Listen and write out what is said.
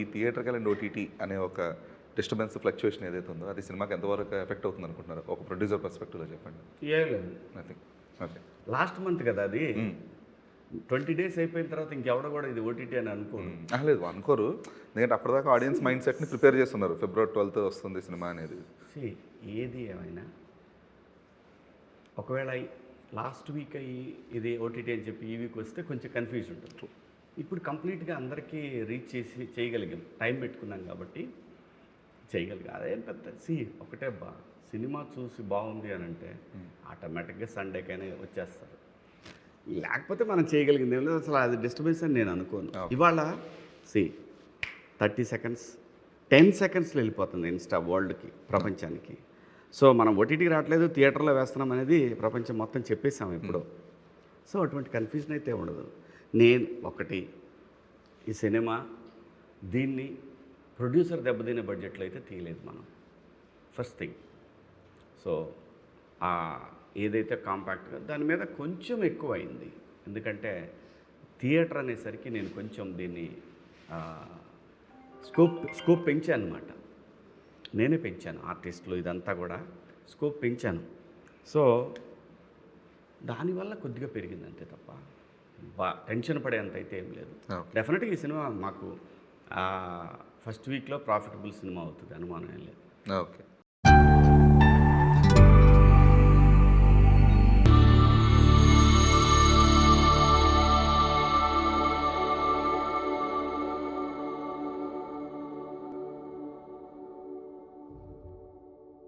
ఈ theatrical and OTT అనే ఒక డిస్టర్బెన్స్ ఫ్లక్చుయేషన్ ఏదైతే ఉందో అది సినిమాకి ఎంతవరకు ఎఫెక్ట్ అవుతుంది అనుకుంటున్నారు ఒక ప్రొడ్యూసర్ పర్స్పెక్టివ్లో చెప్పండి. ఏం లేదు, నథింగ్. ఓకే. లాస్ట్ మంత్ కదా అది. 20 days అయిపోయిన తర్వాత ఇంకెవడ కూడా ఇది ఓటీటీ అని అనుకోను. లేదు అనుకోరు, ఎందుకంటే అప్పటిదాకా ఆడియన్స్ మైండ్ సెట్ని ప్రిపేర్ చేస్తున్నారు. February 12th వస్తుంది సినిమా అనేది. ఏది ఏమైనా ఒకవేళ లాస్ట్ వీక్ అయ్యి ఇది ఓటీటీ అని చెప్పి ఈ వీక్ వస్తే కొంచెం కన్ఫ్యూజ్ ఉంటుంది. ఇప్పుడు కంప్లీట్గా అందరికీ రీచ్ చేసి చేయగలిగాం, టైం పెట్టుకున్నాం కాబట్టి చేయగలిగాం. అదేం పెద్ద ఒకటే సినిమా చూసి బాగుంది అని అంటే ఆటోమేటిక్గా సండేకైనా వచ్చేస్తారు. లేకపోతే మనం చేయగలిగింది ఏం లేదు. అసలు అది డిస్టర్బెన్స్ అని నేను అనుకోను. ఇవాళ 30 seconds 10 secondsలో వెళ్ళిపోతుంది ఇన్స్టా వరల్డ్కి, ప్రపంచానికి. సో మనం ఓటీటీకి రావట్లేదు, థియేటర్లో వేస్తున్నాం అనేది ప్రపంచం మొత్తం చెప్పేసాం ఇప్పుడు. సో అటువంటి కన్ఫ్యూజన్ అయితే ఉండదు. నేను ఒకటి, ఈ సినిమా దీన్ని ప్రొడ్యూసర్ దెబ్బతినే బడ్జెట్లో అయితే తీయలేదు మనం, ఫస్ట్ థింగ్. సో ఏదైతే కాంపాక్ట్గా దాని మీద కొంచెం ఎక్కువ అయింది, ఎందుకంటే థియేటర్ అనేసరికి నేను కొంచెం దీన్ని స్కోప్ పెంచాను అనమాట. నేనే పెంచాను, ఆర్టిస్టులు ఇదంతా కూడా స్కోప్ పెంచాను. సో దానివల్ల కొద్దిగా పెరిగింది అంతే తప్ప టెన్షన్ పడేంత అయితే ఏం లేదు. డెఫినెట్గా ఈ సినిమా మాకు ఫస్ట్ వీక్లో ప్రాఫిటబుల్ సినిమా అవుతుంది, అనుమానం ఏం లేదు. ఓకే.